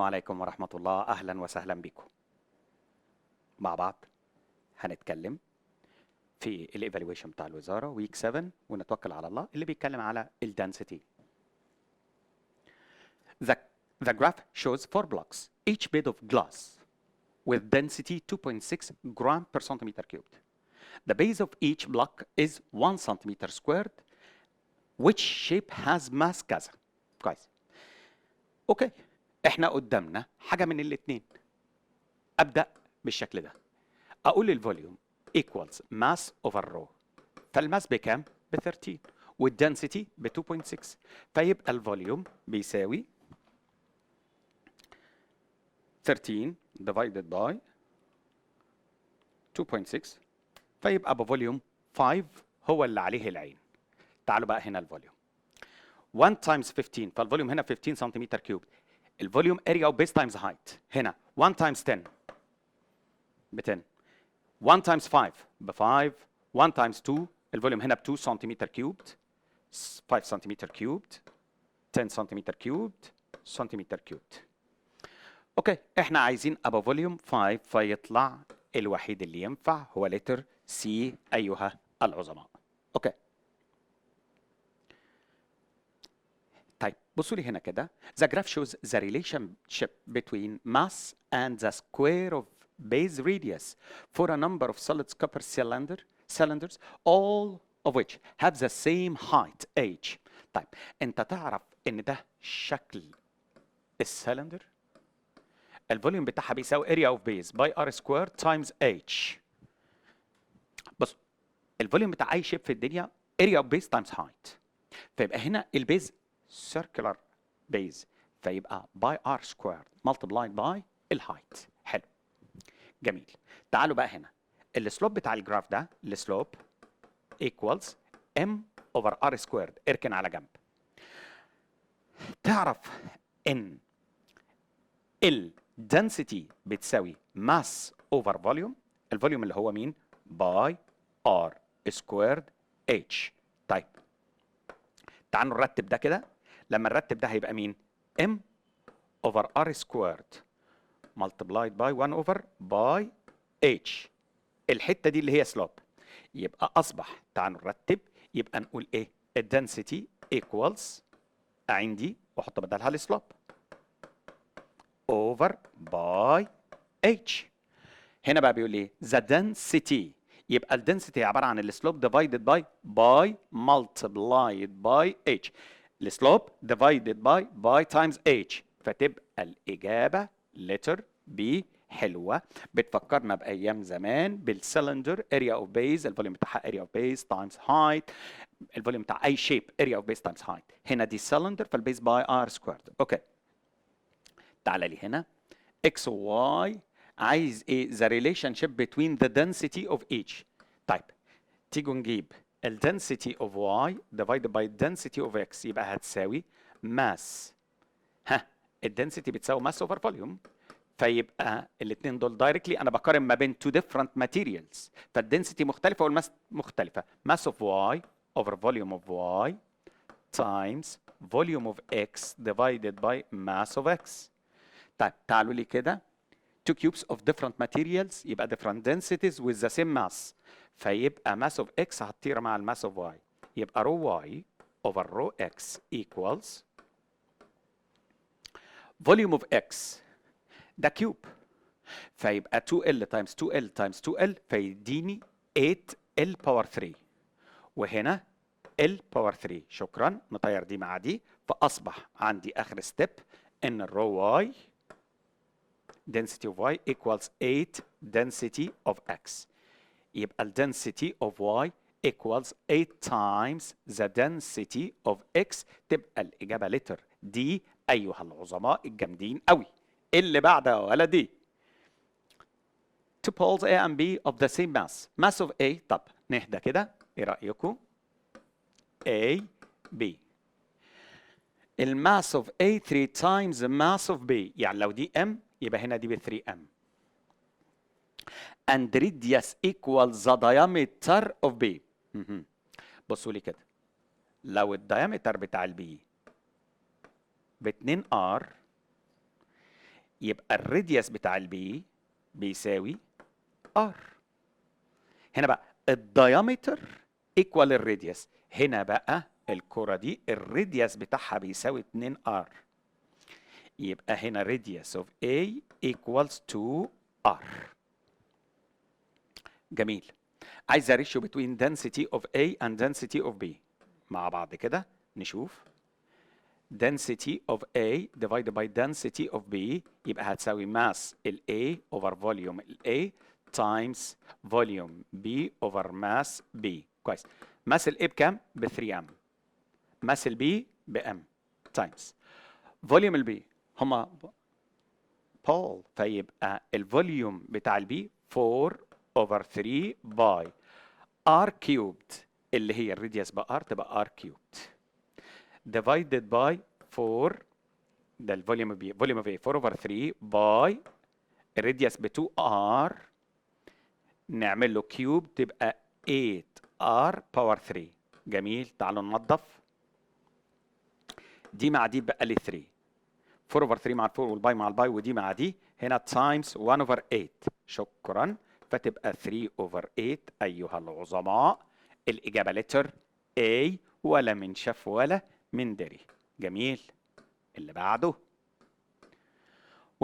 السلام عليكم ورحمة الله، أهلا وسهلا بكم. مع بعض هنتكلم في الايفالويشن بتاع الوزارة ويك 7 ونتوكل على الله اللي بيتكلم على الدنسيتي. The graph shows 4 blocks, each made of glass with density 2.6 gram per centimeter cubed. The base of each block is 1 centimeter squared. Which shape has mass كذا. كويس. اوكي، احنا قدامنا حاجة من الاتنين. ابدأ بالشكل ده. اقول الفوليوم equals mass over rho. فالماس بكام؟ ب 13 والدنسيتي ب 2.6. فيبقى الفوليوم بيساوي 13 divided by 2.6 فيبقى بفوليوم 5 هو اللي عليه العين. تعالوا بقى هنا الفوليوم 1 times 15 فالفوليوم هنا 15 سنتيمتر كيوب. الفوليوم اريا او بيس تايمز هايت هنا 1 times 10 ب 10 1 times 5 ب 5 1 times 2 الفوليوم هنا ب 2 سنتيمتر كيوبد 5 سنتيمتر كيوبد 10 سنتيمتر كيوبد سنتيمتر كيوبد. اوكي، احنا عايزين ابو فوليوم 5 فيطلع الوحيد اللي ينفع هو لتر سي ايها العظماء. اوكي طيب بصوا لي هنا كده. The graph shows the relationship between mass and the square of base radius for a number of solid copper cylinders all of which have the same height h. طيب انت تعرف ان ده شكل السلندر. الفوليوم بتاعها بيساوي area of base by r squared times h. بص الفوليوم بتاع اي شيب في الدنيا area of base times height. فيبقى هنا البيز circular base فيبقى by r squared multiplied by الهايت. حلو جميل. تعالوا بقى هنا السلوب بتاع الجراف ده السلوب equals m over r squared. اركن على جنب. تعرف ان الدنسيتي بتساوي mass over volume. الفوليوم اللي هو مين؟ by r squared h. طيب تعالوا نرتب ده كده. لما نرتب ده هيبقى مين؟ m over r squared multiplied by 1 over by h. الحته دي اللي هي سلوب. يبقى اصبح تعالوا نرتب. يبقى نقول ايه؟ الدنسيتي equals عندي واحط بدلها السلوب over by h. هنا بقى بيقول ايه؟ the density. يبقى الدنسيتي عباره عن السلوب divided by multiplied by h. السلوب divided by times h. فتبقى الاجابه letter B. حلوه بتفكرنا بايام زمان بالسلندر اريا اوف بيز. الفوليوم بتاعها اريا اوف بيز تايمز هايت. الفوليوم بتاع اي شيب اريا اوف بيز تايمز هايت. هنا دي سلندر فالبيز باي ار سكويرد. اوكي تعالى لي هنا x و y عايز ايه؟ the relationship between the density of each. طيب تيجوا نجيب ال density of y divided by density of x يبقى هتساوي mass. ها الدنسيتي بتساوي mass over volume. فيبقى الاثنين دول دايركتلي انا بقارن ما بين two different materials. فالدنسيتي مختلفه والماس مختلفه. mass of y over volume of y times volume of x divided by mass of x. طيب تعالوا لي كده two cubes of different materials يبقى different densities with the same mass. فيبقى mass of x هتطير مع الماس of y يبقى rho y over rho x equals volume of x ده كيوب فيبقى 2L times 2L times 2L فيديني 8L باور 3 وهنا L باور 3. شكرا نطير دي مع دي. فأصبح عندي آخر ستيب إن الرو y density of y equals 8 density of x. يبقى ال density of y equals 8 times the density of x. تبقى الإجابة لتر دي أيها العظماء الجامدين قوي. اللي بعدها ولا دي؟ Two poles A and B of the same mass. Mass of A. طب نهدى كده. ايه رأيكم؟ A B. الماس of A 3 times the mass of B. يعني لو دي M يبقى هنا دي ب 3M. And radius equals the diameter of B. بصوا لي كده. لو الديامتر بتاع البي ب 2R يبقى الراديوس بتاع البي بيساوي ار. هنا بقى الدايمتر ايكوال الراديوس. هنا بقى الكرة دي الراديوس بتاعها بيساوي 2 ار. يبقى هنا radius of A equals to R. جميل. عايز ratio between density of A and density of B. مع بعض كده نشوف. density of A divided by density of B يبقى هتساوي mass ال A over volume ال A times volume B over mass B. كويس. mass ال A بكام؟ ب 3M. mass ال B ب M times volume ال B هما بول، فيبقى الفوليوم بتاع البي 4 over 3 باي ار كيوبد اللي هي الراديوس بار تبقى ار كيوبد divided by 4 ده الفوليوم بي فوليوم في 4 over 3 باي الراديوس ب 2 ار نعمل له كيوب تبقى 8 ار باور 3. جميل. تعالوا ننظف دي مع دي بقى لي 3 4 over 3 مع 4 والباي مع الباي ودي مع دي هنا تايمز 1 over 8. شكرا. فتبقى 3 over 8 أيها العظماء. الإجابة لتر A ولا من شاف ولا من دري. جميل. اللي بعده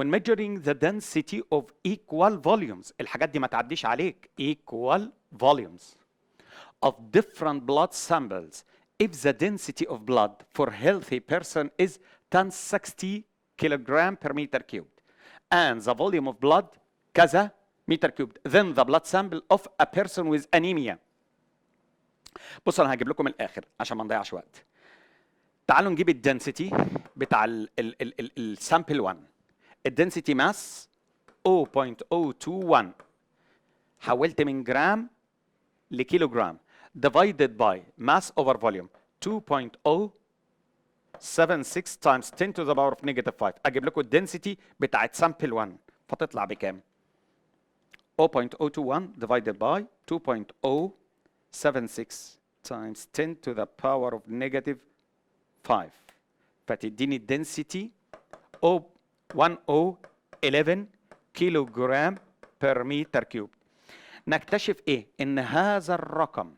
when measuring the density of equal volumes الحاجات دي ما تعديش عليك. equal volumes of different blood samples if the density of blood for healthy person is 1060 kilogram per meter cubed and the volume of blood كذا meter cubed then the blood sample of a person with anemia. بصوا انا هجيب لكم الاخر عشان ما نضيعش وقت. تعالوا نجيب الدنسيتي بتاع السامبل 1. الدنسيتي ماس 0.021 حولت من جرام لكيلو جرام divided by mass over volume 2.076 times 10 to the power of negative 5. اجيب لكم الدنسيتي بتاعت سامبل 1 فتطلع بكام؟ 0.021 divided by 2.076 times 10 to the power of negative 5 فتديني الدنسيتي 1011 كيلو جرام per meter cube. نكتشف ايه؟ ان هذا الرقم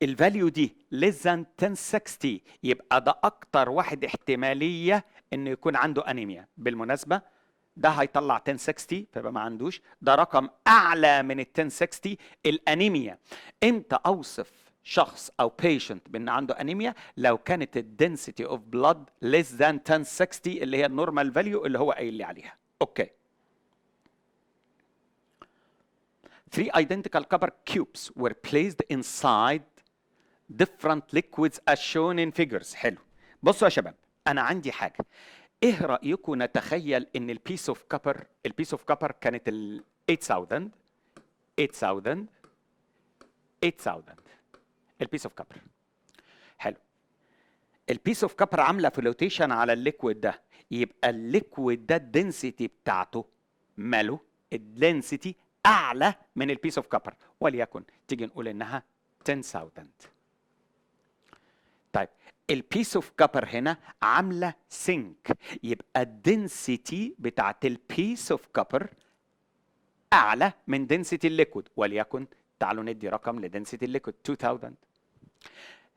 الفاليو دي less than 1060 يبقى ده اكتر واحد احتماليه انه يكون عنده انيميا. بالمناسبه ده هيطلع 1060 فيبقى ما عندوش. ده رقم اعلى من ال 1060 الانيميا. امتى اوصف شخص او patient بان عنده انيميا؟ لو كانت الدنسيتي اوف بلاد less than 1060 اللي هي النورمال فاليو اللي هو قايل لي عليها. اوكي. 3 identical copper cubes were placed inside different liquids as shown in figures. حلو. بصوا يا شباب انا عندي حاجه. ايه رايكم نتخيل ان البيس اوف كبر كانت ال 8000 البيس اوف كبر. حلو. البيس اوف كبر عامله فلوتيشن على الليكويد ده. يبقى الليكويد ده الدنسيتي بتاعته ماله؟ الدنسيتي اعلى من البيس اوف كبر وليكن تيجي نقول انها 10000. طيب البيس اوف كبر هنا عامله سينك يبقى الدنسيتي بتاعت البيس اوف كبر اعلى من دنسيتي الليكويد وليكن تعالوا ندي رقم لدنسيتي الليكويد 2000.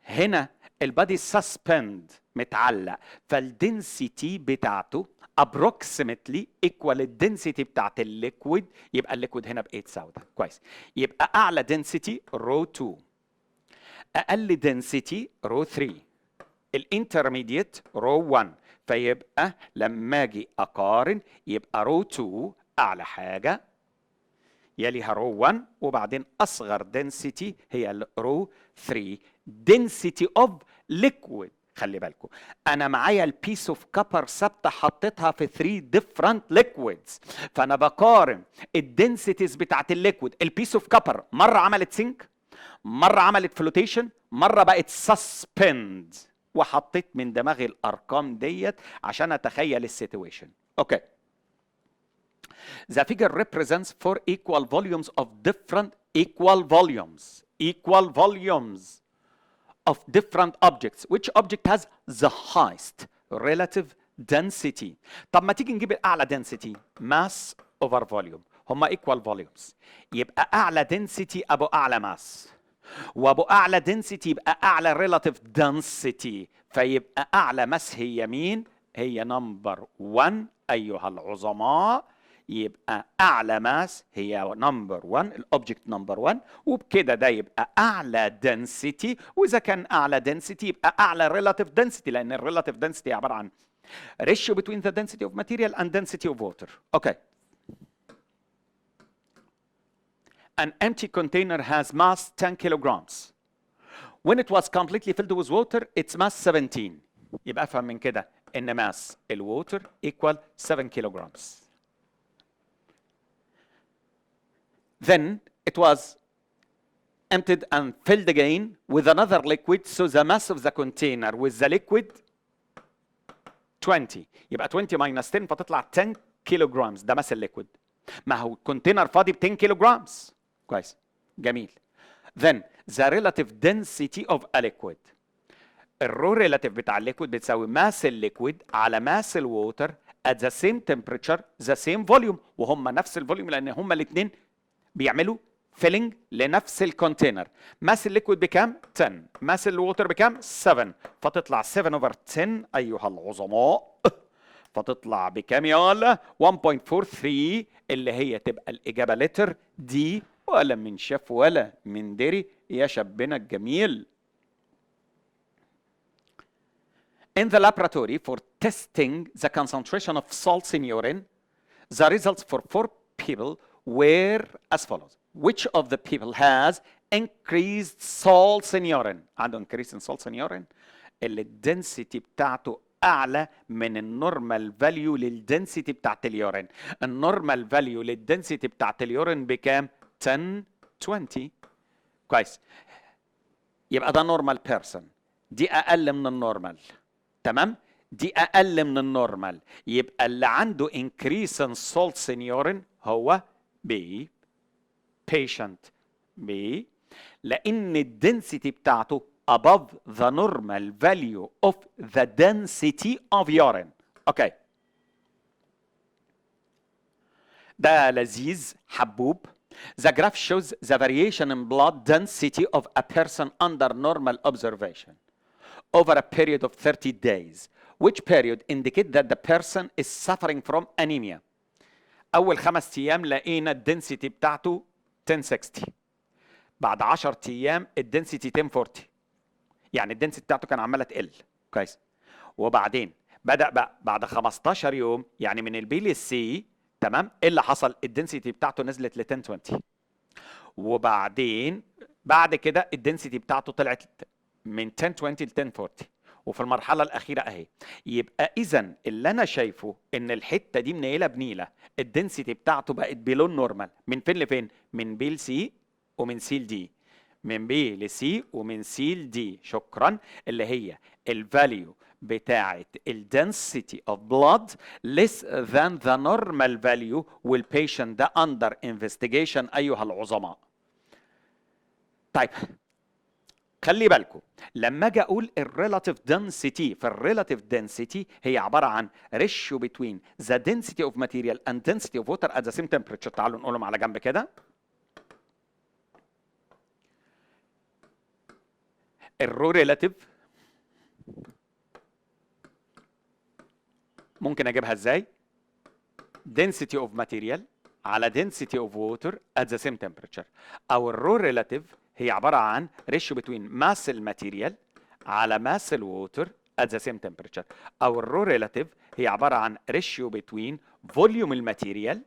هنا البادي سسبند متعلق فالدنسيتي بتاعته approximately equal الدنسيتي بتاعت الليكويد يبقى الليكويد هنا ب 8000. كويس. يبقى اعلى دنسيتي رو 2 اقل دنسيتي رو 3 الانترميديت رو 1 فيبقى لما اجي اقارن يبقى رو 2 اعلى حاجه يليها رو 1 وبعدين اصغر density هي الرو 3 density of liquid. خلي بالكم انا معايا البيس اوف كبر ثابته حطيتها في 3 different liquids فانا بقارن الدنسيتيز بتاعت الليكويد. البيس اوف كبر مره عملت سينك مره عملت فلوتيشن مره بقت سسبند وحطيت من دماغي الارقام ديت عشان اتخيل السيتويشن. اوكي. The figure represents 4 equal volumes of different of different objects. Which object has the highest relative density. طب ما تيجي نجيب الاعلى density mass over volume، هما equal volumes، يبقى اعلى density ابو اعلى mass، وابو اعلى density يبقى اعلى relative density، فيبقى اعلى mass هي مين؟ هي نمبر 1 ايها العظماء. يبقى اعلى ماس هي نمبر 1، الاوبجكت نمبر 1، وبكده ده يبقى اعلى density، واذا كان اعلى density يبقى اعلى relative density، لان الريلاتيف density عباره عن ratio between the density of material and density of water. Okay. An empty container has mass 10 kilograms. When it was completely filled with water, its mass 17. يبقى افهم من كده ان mass الwater equal 7 kilograms. Then it was emptied and filled again with another liquid, so the mass of the container with the liquid 20. يبقى 20 minus 10 فتطلع 10 kilograms، ده mass الليكويد. ما هو الكونتينر فاضي ب 10 kilograms. كويس، جميل. Then the relative density of a liquid. الرو ريلاتيف بتاع الليكويد بتساوي ماس الليكويد على ماس الووتر at the same temperature the same volume، وهم نفس الفوليوم لان هم الاثنين بيعملوا فيلنج لنفس الكونتينر. ماس الليكويد بكام؟ 10، ماس الووتر بكام؟ 7، فتطلع 7 over 10 ايها العظماء، فتطلع بكام يا ولا؟ 1.43، اللي هي تبقى الاجابه لتر دي، ولا من شاف ولا من دري يا شابنا الجميل. In the laboratory for testing the concentration of salts in urine, the results for 4 people were as follows. Which of the people has increased salts in urine؟ عنده increase in salts in urine اللي الدنسيتي بتاعته اعلى من النورمال فاليو للدنسيتي بتاعت اليورين. النورمال فاليو للدنسيتي بتاعت اليورين بكام؟ 10 20. كويس، يبقى ده نورمال بيرسون، دي اقل من النورمال، تمام؟ دي اقل من النورمال، يبقى اللي عنده increase in salts in urine هو B patient B، لان الدنسيتي بتاعته above the normal value of the density of urine. اوكي، ده لذيذ حبوب. The graph shows the variation in blood density of a person under normal observation over a period of 30 days. Which period indicate that the person is suffering from anemia؟ أول 5 أيام لقينا الدنسيتي بتاعته 1060، بعد 10 أيام الدنسيتي 1040، يعني الدنسيتي بتاعته كان عمالة تقل. كويس، وبعدين بدأ بقى بعد 15 يوم يعني من البي للسي، تمام؟ ايه اللي حصل؟ الدنسيتي بتاعته نزلت ل 1020، وبعدين بعد كده الدنسيتي بتاعته طلعت من 1020 ل 1040، وفي المرحله الاخيره اهي. يبقى اذا اللي انا شايفه ان الحته دي منيله بنيله، الدنسيتي بتاعته بقت بلون نورمال من فين لفين؟ من بي لسي ومن سي لدي، من بي لسي ومن سي لدي، شكرا، اللي هي الفاليو بتاعه الدنسيتي اوف بلاد less than the normal value، والبيشنت ده under investigation ايها العظماء. طيب خلي بالكم لما اجي اقول الريلاتيف density، فالريلاتيف density هي عباره عن ratio between the density of material and density of water at the same temperature. تعالوا نقولهم على جنب كده. الرو ريلاتيف ممكن اجيبها ازاي؟ density of material على density of water at the same temperature، او الرو ريلاتيف هي عباره عن ratio between mass الماتيريال على mass الووتر at the same temperature، او الرو ريلاتيف هي عباره عن ratio between volume الماتيريال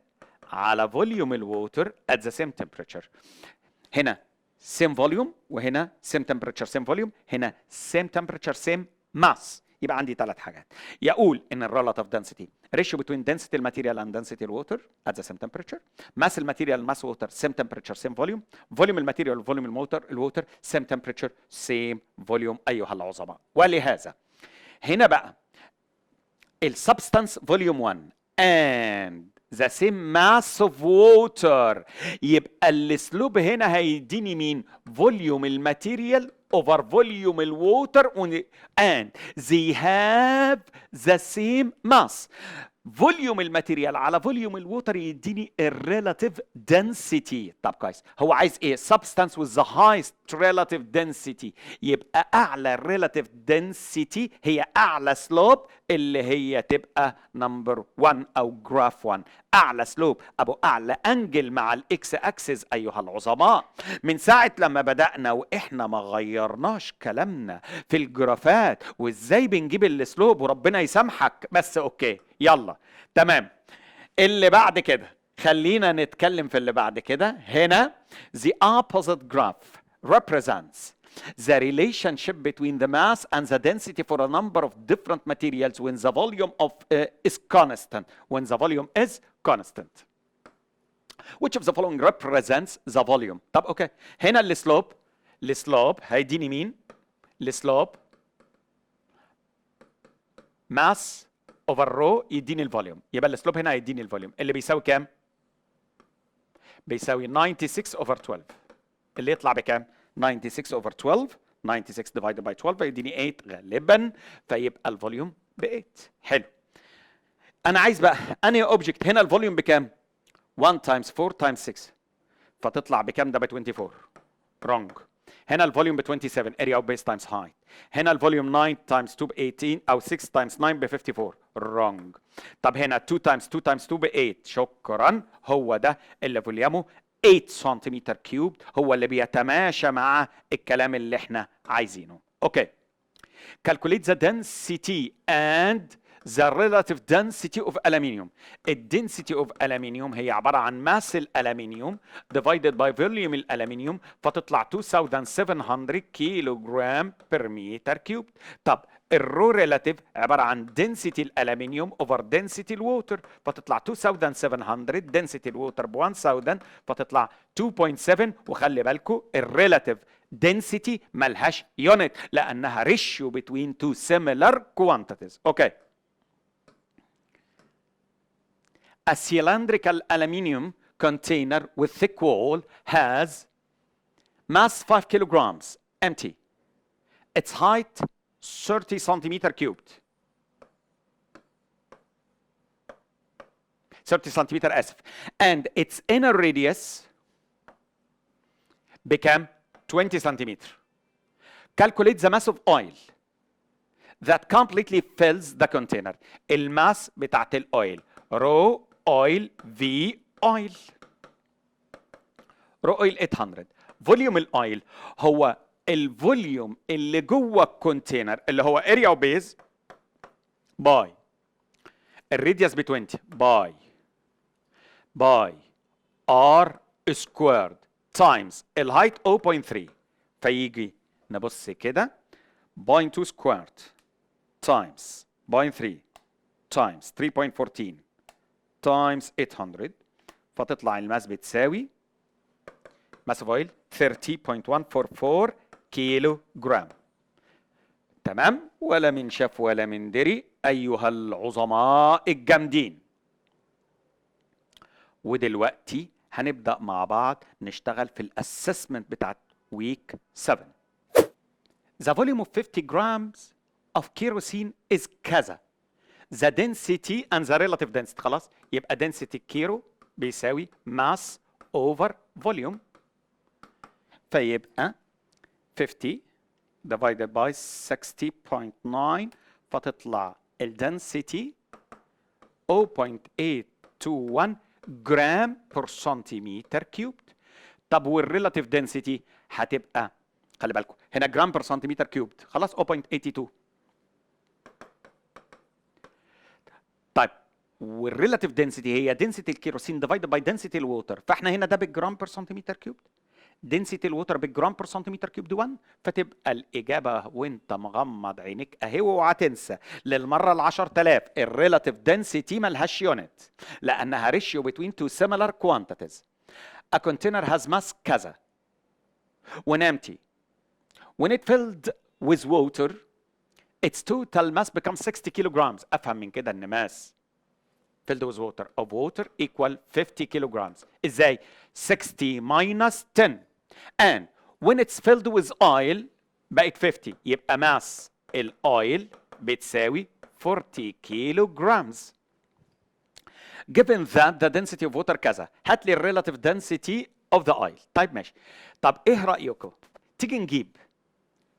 على volume الووتر at the same temperature. هنا same volume، وهنا same temperature same volume، هنا same temperature same mass. يبقى عندي 3 حاجات. يقول ان الريلاتيف density ratio between density الماتيريال and density الووتر at the same temperature، mass الماتيريال mass water same temperature same volume، volume الماتيريال volume الووتر same temperature same volume ايها العظماء. ولهذا هنا بقى السبستانس volume 1 and the same mass of water، يبقى السلوب هنا هيديني مين؟ فوليوم الماتيريال over volume الووتر and they have the same mass. فوليوم الماتيريال على فوليوم الووتر يديني الريلاتيف density. طب كويس، هو عايز ايه؟ substance with the highest relative density. يبقى اعلى relative density هي اعلى سلوب اللي هي تبقى نمبر 1 او جراف 1. اعلى سلوب ابو اعلى انجل مع الاكس اكسس ايها العظماء. من ساعه لما بدانا واحنا ما غيرناش كلامنا في الجرافات وازاي بنجيب السلوب، وربنا يسامحك بس اوكي يلا تمام. اللي بعد كده خلينا نتكلم في اللي بعد كده. هنا the opposite graph represents the relationship between the mass and the density for a number of different materials when the volume of is constant. When the volume is constant. Which of the following represents the volume? طب اوكي، هنا السلوب هيديني مين؟ السلوب mass over rho يديني الفوليوم. يبقى السلوب هنا هيديني الفوليوم اللي بيساوي كام؟ بيساوي 96 over 12. اللي يطلع بكام؟ 96 over 12. 96 divided by 12 يديني 8 غالبا، فيبقى الفوليوم ب 8. حلو. انا عايز بقى انهي اوبجكت. هنا الفوليوم بكام؟ 1 times 4 times 6 فتطلع بكام؟ ده ب 24. wrong. هنا الفوليوم ب 27 area of base times height. هنا الفوليوم 9 times 2 ب 18 او 6 times 9 ب 54. wrong. طب هنا 2 times 2 times 2 ب 8. شكرا، هو ده اللي فوليومه 8 سنتيمتر كيوب، هو اللي بيتماشى مع الكلام اللي احنا عايزينه. اوكي. calculate the density and the relative density of aluminium. الدنسيتي اوف aluminium هي عباره عن ماس الالومنيوم divided by volume الالومنيوم، فتطلع 2700 كيلو جرام بير متر كيوب. طب الرو ريلاتيف عباره عن density الالومنيوم over density الووتر، فتطلع 2700 density الووتر ب 1000 فتطلع 2.7. وخلي بالكم الريلاتيف density ملهاش يونت لانها ratio between two similar quantities. اوكي. A cylindrical aluminium container with thick wall has mass 5 kilograms empty. Its height 30 centimeter cubed. 30 centimeter اسف. And its inner radius بكام؟ 20 centimeter. Calculate the mass of oil that completely fills the container. الماس بتاعت الاويل رو اويل في اويل. رو اويل 800. فوليوم الاويل هو الفوليوم اللي جوه الكونتينر اللي هو اريا وبيز باي الراديوس ب 20 باي ار سكويرد تايمز الهايت 0.3. فيجي نبص كده 0.2 سكويرد تايمز 0.3 تايمز 3.14 تايمز 800 فتطلع الماس بتساوي ماس اوف اويل 30.144 كيلو جرام. تمام؟ ولا من شاف ولا من دري ايها العظماء الجامدين. ودلوقتي هنبدأ مع بعض نشتغل في الاسسمنت بتاعت ويك 7. The volume of 50 grams of kerosene is كذا. The density and the relative density. خلاص يبقى density كيلو بيساوي mass over volume. فيبقى 50 divided by 60.9 فتطلع الدنسيتي 0.821 جرام بر سنتيمتر كيوب. طب والريلاتيف دنسيتي هتبقى خلي بالكم هنا جرام بر سنتيمتر كيوب خلاص 0.82. طيب والريلاتيف دنسيتي هي دنسيتي الكيروسين ديفايد باي دنسيتي الووتر، فاحنا هنا ده بالجرام بر سنتيمتر كيوب، دنسيتي الووتر بالجرام بر سنتيمتر كيوب دي 1، فتبقى الاجابه وانت مغمض عينيك اهي. واوعى تنسى للمره ال 10000 الريلاتيف دنسيتي مالهاش يونت لانها ريشيو بتوين تو سيميلار كوانتيتيز. A container has mass كذا when empty. When it filled with water its total mass becomes 60 kilograms. افهم من كده ان mass filled with water of water equal 50 kilograms. ازاي؟ 60 minus 10. And when it's filled with oil بقت 50. يبقى ماس الاويل بتساوي 40 كيلو جرامز. given that the density of water كذا، هات لي الريلاتيف density of the oil. طيب ماشي. طب ايه رايكم تيجي نجيب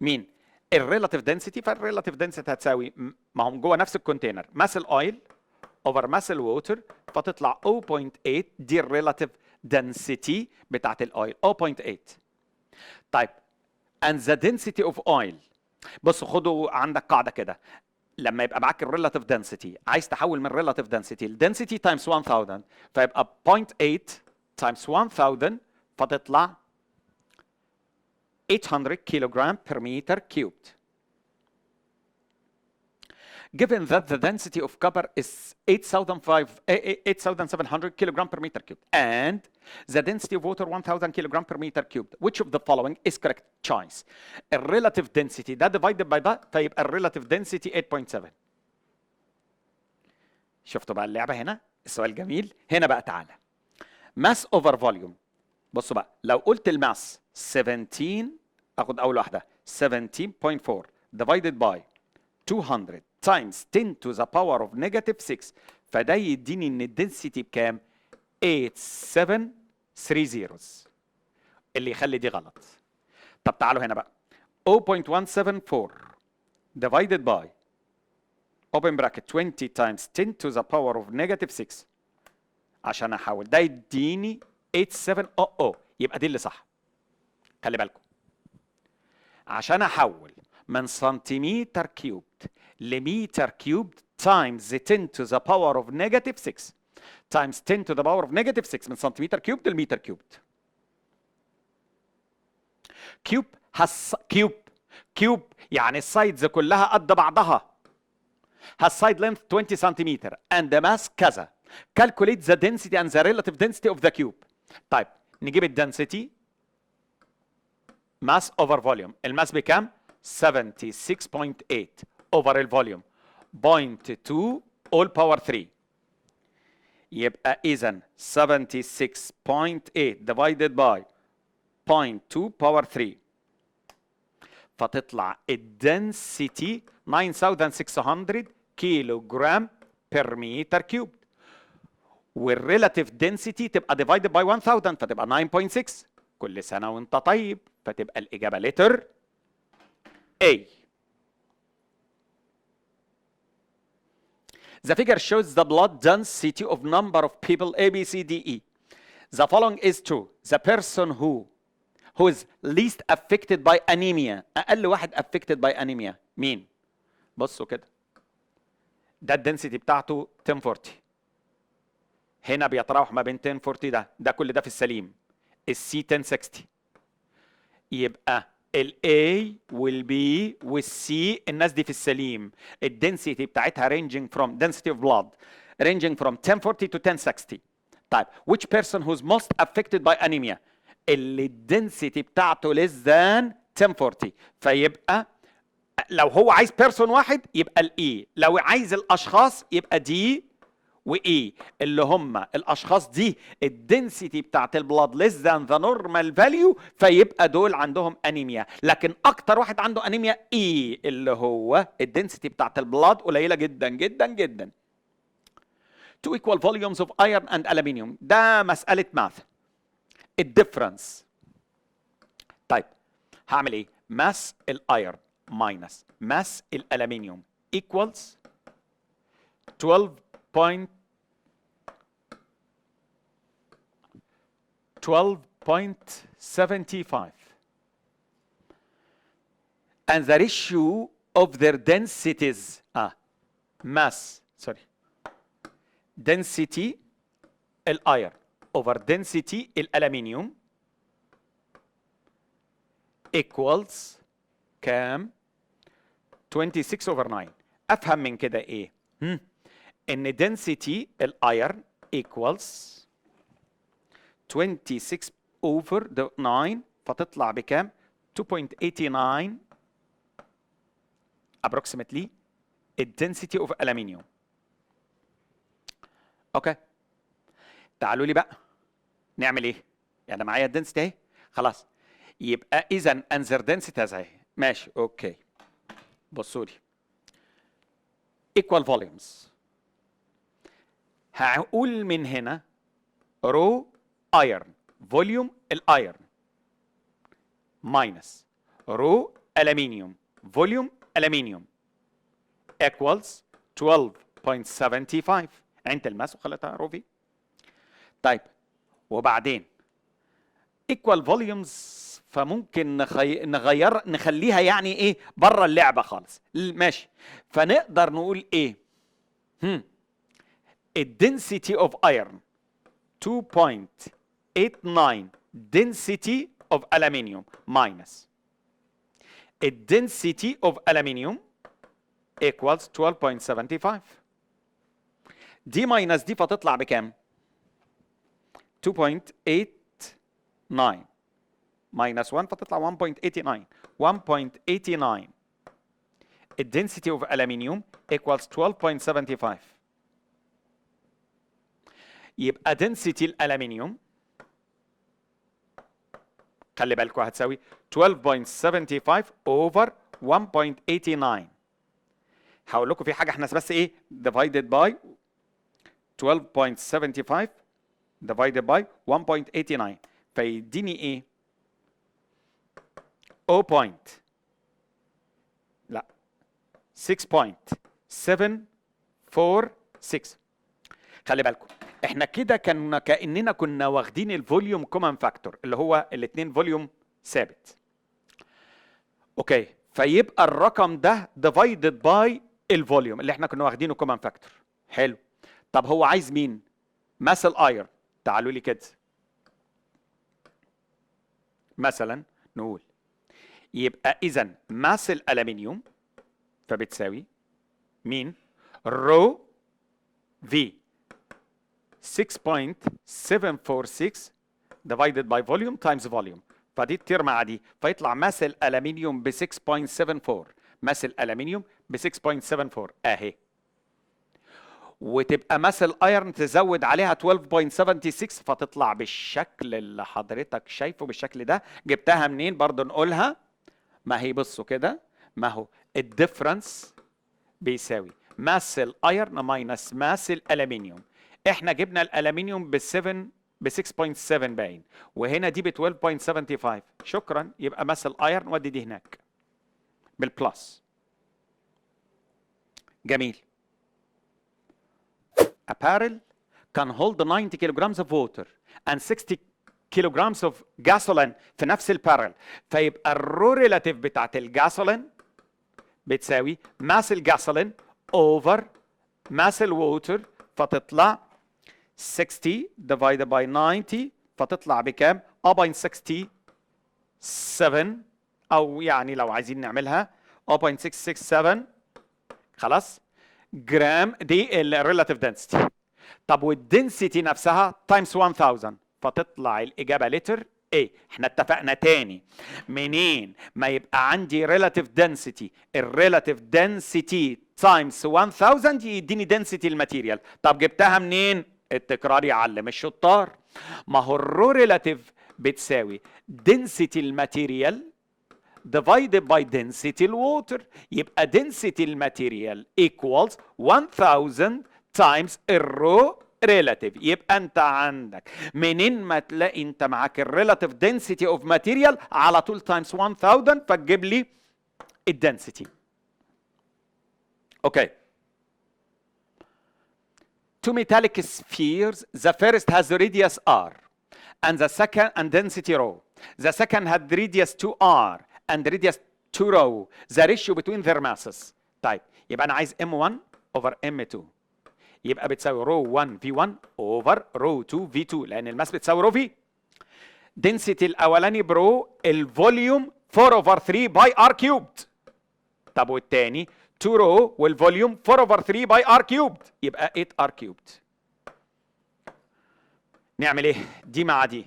مين الريلاتيف density؟ فالريلاتيف density هتساوي، ما هم جوه نفس الكونتينر، ماس الاويل اوفر ماس الووتر، فتطلع 0.8. دي الريلاتيف density بتاعت الاويل 0.8. طيب and the density of oil، بصوا خدوا عندك قاعده كده، لما يبقى معاك الريلاتيف density عايز تحول من relative density الدنسيتي تايمز 1000، فيبقى 0.8 تايمز 1000 فتطلع 800 كيلوغرام per meter cubed. Given that the density of copper is 8,700 kilogram per meter cubed and the density of water 1,000 kilogram per meter cubed, which of the following is correct choice؟ الريلاتيف density ده divided by ده، فيبقى الريلاتيف density 8.7. شفتوا بقى اللعبة هنا؟ السؤال جميل. هنا بقى تعالى ماس اوفر فوليوم. بصوا بقى، لو قلت الماس 17، اخد اول واحدة 17.4 divided by 200 times 10 to the power of negative 6، فده يديني ان الدنسيتي بكام؟ 8730، اللي يخلي دي غلط. طب تعالوا هنا بقى 0.174 divided by open bracket 20 times 10 to the power of negative 6 عشان احول ده يديني 8700. يبقى دي اللي صح. خلي بالكم، عشان احول من سنتيمتر كيوبد لمتر كيوبد times 10 to the power of negative 6 times 10 to the power of negative 6 من سنتيمتر كيوبد لمتر كيوبد. كيوب يعني السايدز كلها قد بعضها. has side length 20 سنتيمتر and the mass كذا. calculate the density and the relative density of the cube. طيب نجيب الدنسيتي mass over volume. الماس بكام؟ 76.8 over الفوليوم 0.2 all power 3. يبقى إذن 76.8 divided by 0.2 power 3 فتطلع الدنسيتي 9600 كيلو جرام بير متر كيوب، والريلاتيف دنسيتي تبقى divided by 1000 فتبقى 9.6. كل سنة وانت طيب. فتبقى الإجابة letter A. The figure shows the blood density of number of people A, B, C, D, E. The following is true. The person who is least affected by anemia. أقل واحد affected by anemia مين؟ بصوا كده، ده الدنسيتي بتاعته 1040. هنا بيتراوح ما بين 1040 ده كل ده في السليم. السي 1060. يبقى الاي والبي والسي الناس دي في السليم. الدنسيتي بتاعتها ranging from density of blood ranging from 1040 to 1060. طيب which person who's most affected by anemia؟ اللي الدنسيتي بتاعته less than 1040. فيبقى لو هو عايز بيرسون واحد يبقى الاي، لو عايز الاشخاص يبقى دي واي، اللي هم الاشخاص دي الدنسيتي بتاعت البلاد less than the normal value، فيبقى دول عندهم انيميا. لكن اكتر واحد عنده انيميا اي، اللي هو الدنسيتي بتاعت البلاد قليله جدا جدا جدا. two equal volumes of iron and aluminium. ده مساله ماث. الديفرنس. طيب هعمل ايه؟ ماس الايرن ماينس ماس الالومنيوم equals 12.75. And the ratio of their densities density الايرن over density الالومنيوم equals كام؟ 26/9. افهم من كده ايه؟ ان density الايرن equals 26/9 فتطلع بكام؟ 2.89 approximately الدنسيتي اوف aluminium. اوكي تعالوا لي بقى نعمل ايه؟ يعني معايا الدنسيتي اهي خلاص. يبقى اذا انذر دنسيتي اهي ماشي اوكي. بصوا لي equal volumes. هقول من هنا رو ايرن فوليوم الايرن ماينس رو الومنيوم فوليوم الومنيوم equals 12.75. عند الماس وخليتها رو في. طيب وبعدين equal volumes فممكن نخليها يعني ايه بره اللعبه خالص. ماشي. فنقدر نقول ايه؟ الدنسيتي اوف ايرن 2.89 density of aluminium minus الدنسيتي of aluminium equals 12.75. دي ماينس دي فتطلع بكام؟ 2.89 minus 1 فتطلع 1.89. 1.89 الدنسيتي of aluminium equals 12.75. يبقى density الالومنيوم خلي بالكم هتساوي 12.75 over 1.89. هقول لكم في حاجه احنا بس ايه divided by 12.75 divided by 1.89 فيديني ايه 6.746. خلي بالكم احنا كده كاننا كنا واخدين الفوليوم كومن فاكتور اللي هو الاثنين فوليوم ثابت. اوكي فيبقى الرقم ده ديفايدد باي الفوليوم اللي احنا كنا واخدينه كومن فاكتور. حلو. طب هو عايز مين؟ ماس الايرن. تعالوا لي كده مثلا نقول يبقى اذا ماس الالومنيوم فبتساوي مين؟ رو في 6.746 divided by volume times volume. فدي التير مع دي فيطلع ماس الالومنيوم ب 6.74. ماس الالومنيوم ب 6.74 اهي. وتبقى ماس الايرن تزود عليها 12.76 فتطلع بالشكل اللي حضرتك شايفه بالشكل ده. جبتها منين برضه نقولها؟ ما هي بصوا كده ما هو الديفرنس بيساوي ماس الايرن ماينس ماس الالومنيوم. احنا جبنا الالومنيوم ب 6.7 باين وهنا دي ب 12.75. شكرا. يبقى ماس الايرن ودي دي هناك بالبلس. جميل. A barrel can hold 90 kilograms of water and 60 kilograms of gasoline في نفس البارل. فيبقى الرو ريلاتيف بتاعت الجاسولين بتساوي ماس الجاسولين over ماس الووتر فتطلع 60 divided by 90 فتطلع بكام؟ 0.67 او يعني لو عايزين نعملها 0.667 خلاص جرام. دي الريلاتيف دنسيتي. طب والدنسيتي نفسها تايمز 1000 فتطلع الاجابه لتر ايه. احنا اتفقنا تاني منين ما يبقى عندي ريلاتيف دنسيتي الريلاتيف دنسيتي تايمز 1000 يديني دنسيتي الماتيريال. طب جبتها منين؟ التكرار يعلم الشطار. ما هو الرو ريلاتيف بتساوي density الماتيريال divided by density الووتر. يبقى density الماتيريال equals 1000 times الرو ريلاتيف. يبقى انت عندك منين ما تلاقي انت معاك الريلاتيف density of material على طول times 1000 فتجيب لي الدنسيتي. اوكي. Two metallic spheres, the first has the radius r and the second and density rho. The second had radius 2r and radius 2 rho. The ratio between their masses. طيب يبقى انا عايز m1 over m2 يبقى بتساوي رو 1 v1 over رو 2 v2 لان الماس بتساوي رو v. density الاولاني برو الفوليوم 4 over 3 باي r cubed. طب والتاني 2 رو والفوليوم 4 over 3 باي r cubed يبقى 8 r cubed. نعمل ايه؟ دي مع دي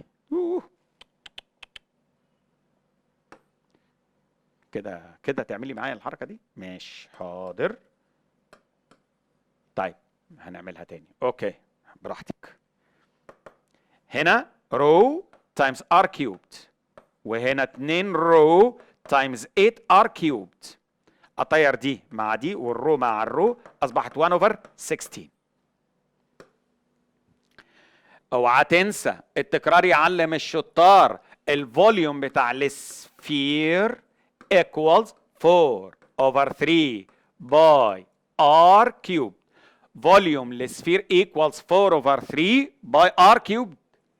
كده كده تعملي معايا الحركه دي؟ ماشي حاضر. طيب هنعملها تاني. اوكي براحتك. هنا رو تايمز ار كيوبد وهنا 2 رو times 8 r cubed. اطير دي مع دي والرو مع الرو، اصبحت 1 over 16. اوعى تنسى التكرار يعلم الشطار. الفوليوم بتاع السفير equals 4 over 3 by r cubed. فوليوم السفير equals 4 over 3 by r cubed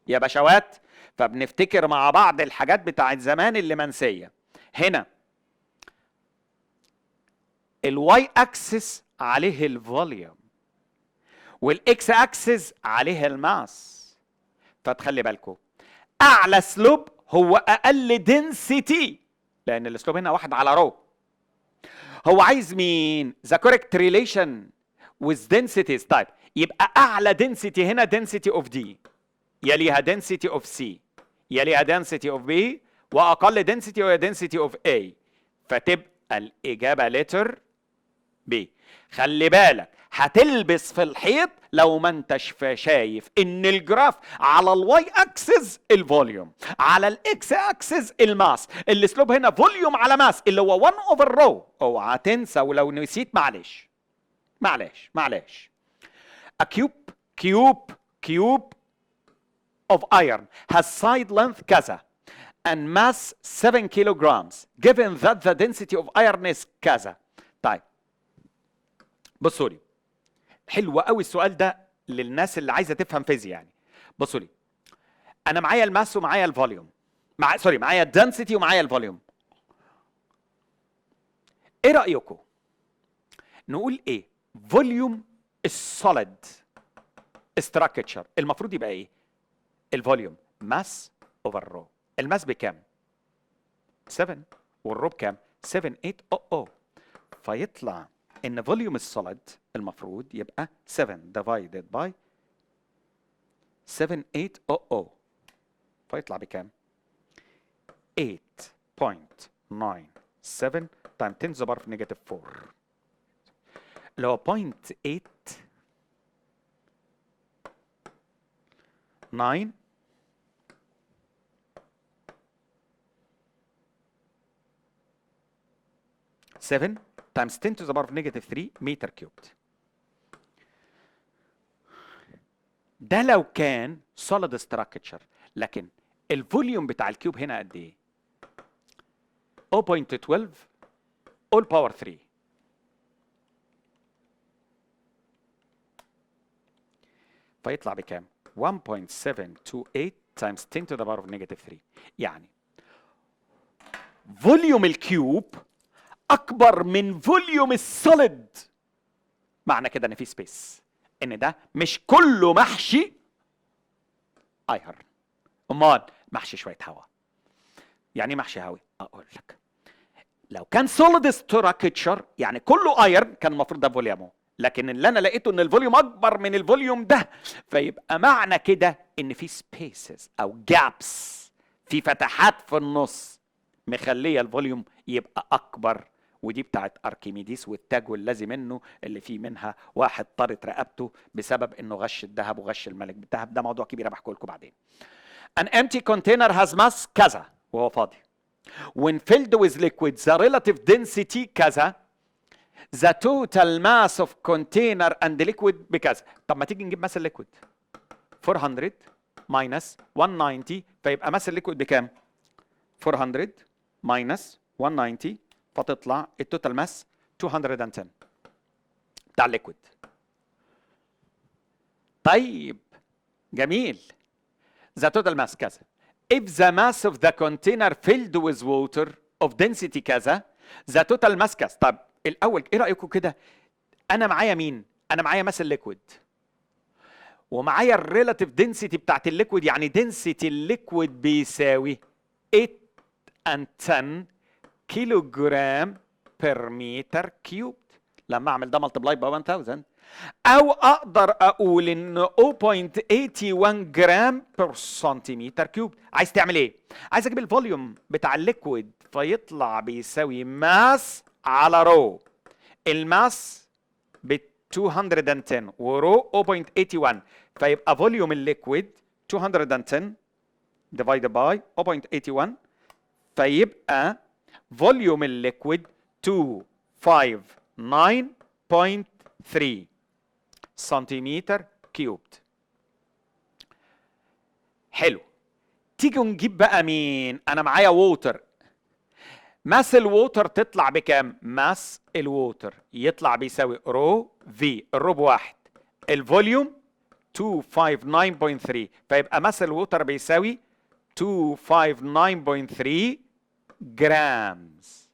يا باشوات. فبنفتكر مع بعض الحاجات بتاعت زمان اللي منسيه. هنا الواي اكسس عليه الفوليوم والاكس اكسس عليه الماس. فتخلي بالكم اعلى سلوب هو اقل دنسيتي، لان السلوب هنا واحد على رو. هو عايز مين؟ the correct relation with densities. طيب يبقى اعلى density هنا density of D، يليها density of C، يليها density of B، واقل density هي density of A. فتبقى الاجابه letter B. خلي بالك هتلبس في الحيط لو ما انتش شايف ان الجراف على الواي اكسس الفوليوم، على الاكس اكسس الماس. الاسلوب هنا فوليوم على ماس اللي هو 1 اوفر رو. اوعى تنسى، ولو نسيت معلش معلش معلش. A cube of iron has side length كذا and mass 7 kilograms given that the density of iron is كذا. طيب بصوا لي، حلو قوي السؤال ده للناس اللي عايزه تفهم فيزياء يعني. بصوا لي، انا معايا الماس ومعايا الفوليوم، معايا الدنسيتي ومعايا الفوليوم. ايه رايكم نقول ايه؟ فوليوم السوليد ستراكشر المفروض يبقى ايه؟ الفوليوم ماس اوفر رو. الماس بكام؟ 7 والرو بكام؟ 7800. فيطلع ان فوليوم السوليد المفروض يبقى 7 divided by 7800. فيطلع بكام؟ 8.97 times 10 to the power of negative 4 اللي هو 0.8 7 times 10 to the power of negative 3 متر كيوبد. ده لو كان solid structure، لكن الفوليوم بتاع الكيوب هنا قد ايه؟ 0.12 all power 3. فيطلع بكام؟ 1.728 times 10 to the power of negative 3. يعني فوليوم الكيوب اكبر من فوليوم السوليد. معنى كده ان في سبيس، ان ده مش كله محشي ايرن. امال محشي شويه هواء. يعني ايه محشي هواء؟ اقول لك، لو كان سوليد ستراكشر يعني كله ايرن كان المفروض ده فوليومه، لكن اللي انا لقيته ان الفوليوم اكبر من الفوليوم ده، فيبقى معنى كده ان في سبيسز او جابس، في فتحات في النص مخليه الفوليوم يبقى اكبر. ودي بتاعت اركيميديس والتاج والذي منه، اللي فيه منها واحد طارت رقبته بسبب انه غش الذهب وغش الملك بالذهب. ده موضوع كبير بحكي لكم بعدين. An empty container has mass كذا وهو فاضي. When filled with liquid the relative density كذا. The total mass of container and liquid بكذا. طب ما تيجي نجيب ماس الليكويد. 400 minus 190 فيبقى ماس الليكويد بكام؟ 400 minus 190 فتطلع التوتال ماس 210 بتاع الليكويد. طيب جميل. The total mass كذا. If the mass of the container filled with water of density كذا the total mass كذا. طب الأول إيه رأيكم كده؟ أنا معايا مين؟ أنا معايا ماس الليكويد ومعايا الريلاتيف density بتاعت الليكويد، يعني density الليكويد بيساوي 8 and 10 كيلو جرام بير متر كيوب. لما اعمل ده ملتبلاي ب 1000 او اقدر اقول ان 0.81 جرام بير سنتيمتر كيوب. عايز تعمل ايه؟ عايز اجيب الفوليوم بتاع الليكويد فيطلع بيساوي ماس على رو. الماس ب 210 ورو 0.81 فيبقى فوليوم الليكويد 210 divided by 0.81 فيبقى فوليوم الليكويد 259.3 سنتيمتر كيوبد. حلو. تيجي نجيب بقى مين؟ انا معايا ووتر. ماس الووتر تطلع بكام؟ ماس الووتر يطلع بيساوي رو في، الرو بواحد، الفوليوم 259.3، فيبقى ماس الووتر بيساوي 259.3 جرامز.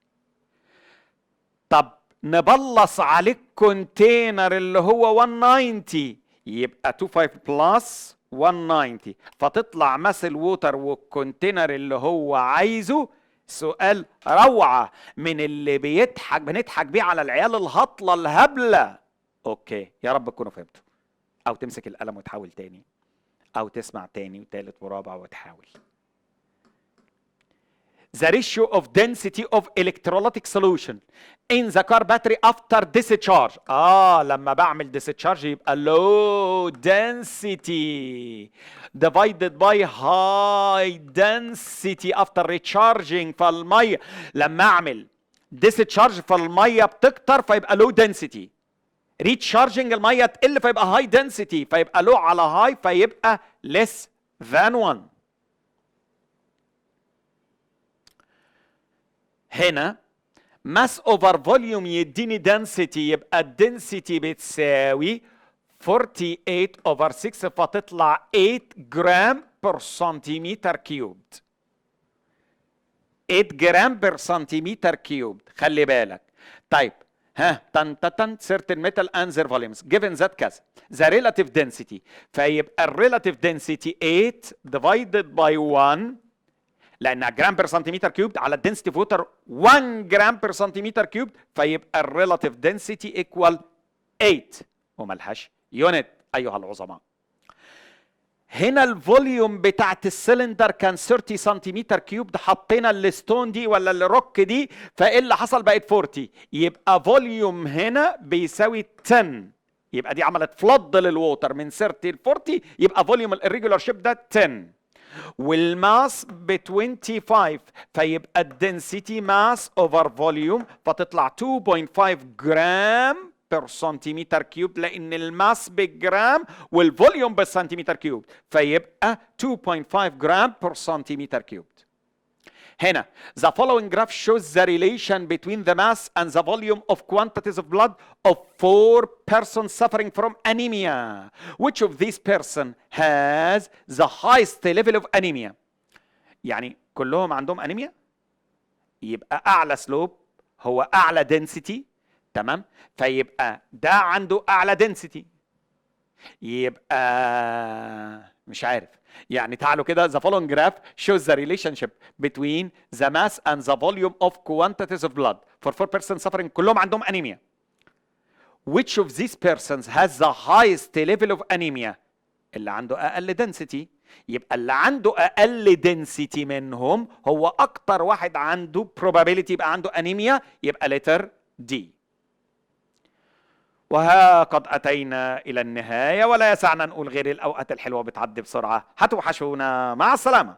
طب نبلص عليه الكونتينر اللي هو 190، يبقى 25 بلس 190، فتطلع ماس الووتر والكونتينر اللي هو عايزه. سؤال روعة من اللي بنضحك بيه على العيال الهطلة الهبلة. اوكي، يا رب تكونوا فهمتوا، او تمسك القلم وتحاول تاني، او تسمع تاني وتالت ورابع وتحاول. The ratio of density of electrolytic solution in the car battery after discharge. لما بعمل discharge يبقى low density divided by high density after recharging. فالمية لما اعمل discharge فالمية بتكتر فيبقى low density. recharging المية تقل فيبقى high density، فيبقى low على high فيبقى less than 1. هنا ماس اوفر فوليوم يديني density، يبقى الدنسيتي بتساوي 48 اوفر 6، فتطلع 8 جرام بر سنتيمتر كيوبد. 8 جرام بر سنتيمتر كيوبد، خلي بالك. طيب تن certain metal and their volumes given that كذا the relative density، فيبقى الريلاتيف density 8 divided by 1، لانها جرام بير سنتيمتر كيوبد على الدنسيتي اوف ووتر 1 جرام بير سنتيمتر كيوبد، فيبقى الريلاتيف دنسيتي ايكوال 8 وملهاش يونت ايها العظماء. هنا الفوليوم بتاعت السلندر كان 30 سنتيمتر كيوبد، حطينا الستون دي ولا الروك دي، فايه اللي حصل؟ بقت 40، يبقى فوليوم هنا بيساوي 10، يبقى دي عملت فلود للووتر من 30 ل 40، يبقى فوليوم الريجولار شيب ده 10، والماس ب 25، فيبقى الدنسيتي ماس اوفر فوليوم، فتطلع 2.5 جرام بير سنتيمتر كيوب، لان الماس بالجرام والفوليوم بالسنتيمتر كيوب، فيبقى 2.5 جرام بير سنتيمتر كيوب. هنا the following graph shows the relation between the mass and the volume of quantities of blood of 4 persons suffering from anemia. Which of these person has the highest level of anemia؟ يعني كلهم عندهم انيميا، يبقى اعلى سلوب هو اعلى density، تمام؟ فيبقى ده عنده اعلى density، يبقى مش عارف. يعني تعالوا كده the following graph shows the relationship between the mass and the volume of quantities of blood for 4 persons suffering، كلهم عندهم انيميا. Which of these persons has the highest level of anemia؟ اللي عنده اقل density، يبقى اللي عنده اقل density منهم هو اكتر واحد عنده probability يبقى عنده انيميا، يبقى letter D. وها قد أتينا إلى النهاية، ولا يسعنا نقول غير الأوقات الحلوة بتعدي بسرعة، هتوحشونا، مع السلامة.